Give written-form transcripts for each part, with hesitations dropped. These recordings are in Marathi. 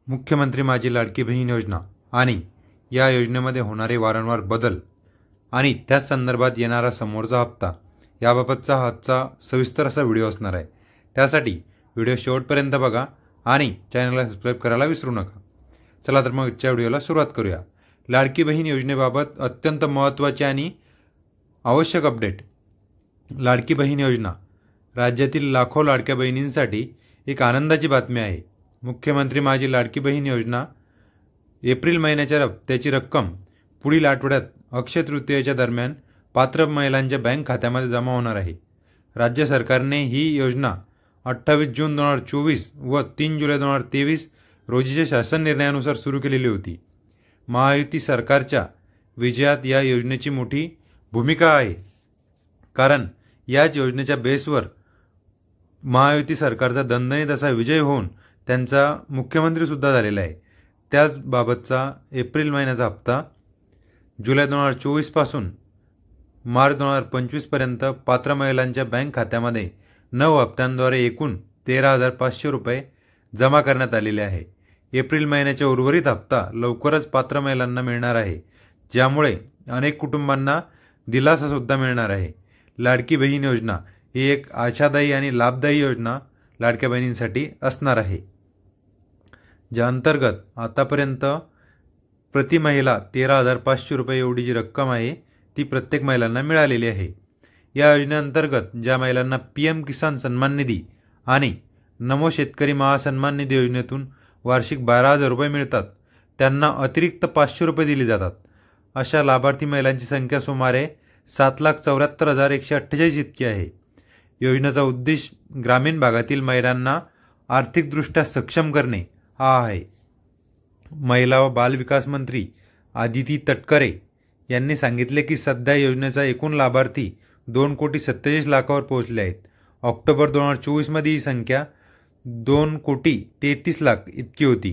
मुख्यमंत्री माझी लाडकी बहीण योजना आणि या योजनेमध्ये होणारे वारंवार बदल आणि त्याच संदर्भात येणारा समोरचा हप्ता याबाबतचा आजचा सविस्तर असा व्हिडिओ असणार आहे। त्यासाठी व्हिडिओ शेवटपर्यंत बघा आणि चॅनलला सबस्क्राइब करायला विसरू नका। चला तर मग आजच्या व्हिडिओला सुरुवात करूया। लाडकी बहीण योजनेबाबत अत्यंत महत्त्वाची आणि आवश्यक अपडेट। लाडकी बहीण योजना राज्यातील लाखो लाडक्या बहिणींसाठी एक आनंदाची बातमी आहे। मुख्यमंत्री माझी लाडकी बहीण योजना एप्रिल महिन्याच्या हप्त्याची रक्कम पुढील आठवड्यात अक्षय तृतीयेच्या दरम्यान पात्र महिलांच्या बँक खात्यामध्ये जमा होणार आहे। राज्य सरकारने ही योजना 28 जून 2024 व 3 जुलै 2023 रोजीच्या शासन निर्णयानुसार सुरू केलेली होती। महायुती सरकारच्या विजयात या योजनेची मोठी भूमिका आहे, कारण याच योजनेच्या बेसवर महायुती सरकारचा दणदणीत असा विजय होऊन त्यांचा मुख्यमंत्री सुद्धा झालेला आहे। त्याच बाबतचा एप्रिल महिन्याचा हप्ता जुलै 2024 पासून मार्च 2025 पर्यंत पात्र महिलांच्या बँक खात्यामध्ये 9 हप्त्यांद्वारे एकूण 13,500 रुपये जमा करण्यात आलेले आहे। एप्रिल महिन्याचा उर्वरित हप्ता लवकरच पात्र महिलांना मिळणार आहे, ज्यामुळे अनेक कुटुंबांना दिलासा सुद्धा मिळणार आहे। लाडकी बहीण योजना ही एक आशादायी आणि लाभदायी योजना लाडक्या बहिणींसाठी असणार आहे, ज्या अंतर्गत आतापर्यंत प्रति महिला 13,500 रुपये एवढी जी रक्कम आहे ती प्रत्येक महिलांना मिळालेली आहे। या योजनेअंतर्गत ज्या महिलांना PM किसान सन्मान निधी आणि नमो शेतकरी महासन्मान निधी योजनेतून वार्षिक 12,000 रुपये मिळतात, त्यांना अतिरिक्त 500 रुपये दिले जातात। अशा लाभार्थी महिलांची संख्या सुमारे 7,74,148 इतकी आहे। योजनेचा उद्देश ग्रामीण भागातील महिलांना आर्थिकदृष्ट्या सक्षम करणे हा आहे। महिला व बाल विकास मंत्री आदिती तटकरे यांनी सांगितले की सध्या योजनेचा एकूण लाभार्थी 2,47,00,000 पोहोचले आहेत। ऑक्टोबर 2024 मध्ये ही संख्या 2,33,00,000 इतकी होती।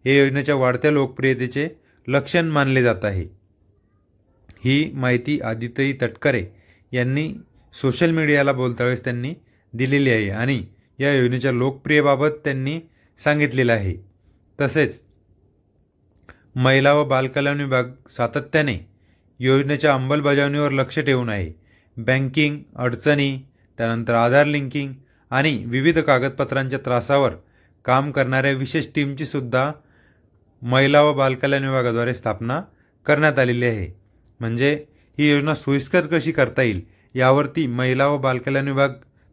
हे योजनेच्या वाढत्या लोकप्रियतेचे लक्षण मानले जात आहे। ही माहिती आदिती तटकरे यांनी सोशल मीडियाला बोलतावेळेस त्यांनी दिलेली आहे आणि या योजनेच्या लोकप्रियतेबाबत त्यांनी सांगितलेलं आहे। तसेच महिला व बालकल्याण विभाग सातत्याने योजनेच्या अंमलबजावणीवर लक्ष ठेवून आहे। बँकिंग अडचणी, त्यानंतर आधार लिंकिंग आणि विविध कागदपत्रांच्या त्रासावर काम करणाऱ्या विशेष टीमची सुद्धा महिला व बालकल्याण विभागाद्वारे स्थापना करण्यात आलेली आहे। म्हणजे ही योजना सोयीस्कर कशी करता येईल यावरती महिला व बालकल्याण विभाग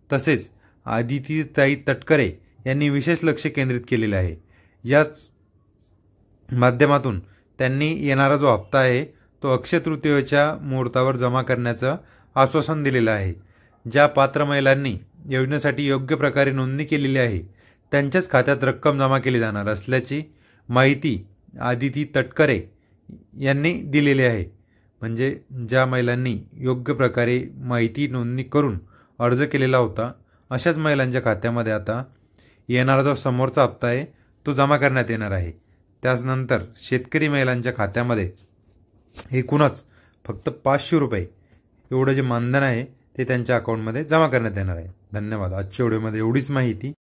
तसेच आदितीताई तटकरे यांनी विशेष लक्ष केंद्रित केलेले आहे। याच माध्यमातून त्यांनी येणारा जो हप्ता आहे तो अक्षय तृतीयेच्या मुहूर्तावर जमा करण्याचं आश्वासन दिलेलं आहे। ज्या पात्र महिलांनी योजनेसाठी योग्य प्रकारे नोंदणी केलेली आहे त्यांच्याच खात्यात रक्कम जमा केली जाणार असल्याची माहिती आदिती तटकरे यांनी दिलेली आहे। म्हणजे ज्या महिलांनी योग्य प्रकारे माहिती नोंदणी करून अर्ज केलेला होता अशाच महिलांच्या खात्यामध्ये आता येणारा जो समोरचा हप्ता आहे तो जमा करण्यात येणार आहे। त्यानंतर शेतकरी महिलांच्या खात्यामध्ये एकूणच फक्त 500 रुपये एवढं जे मानधन आहे ते त्यांच्या अकाउंटमध्ये जमा करण्यात येणार आहे। धन्यवाद। आजच्या व्हिडिओमध्ये एवढीच माहिती।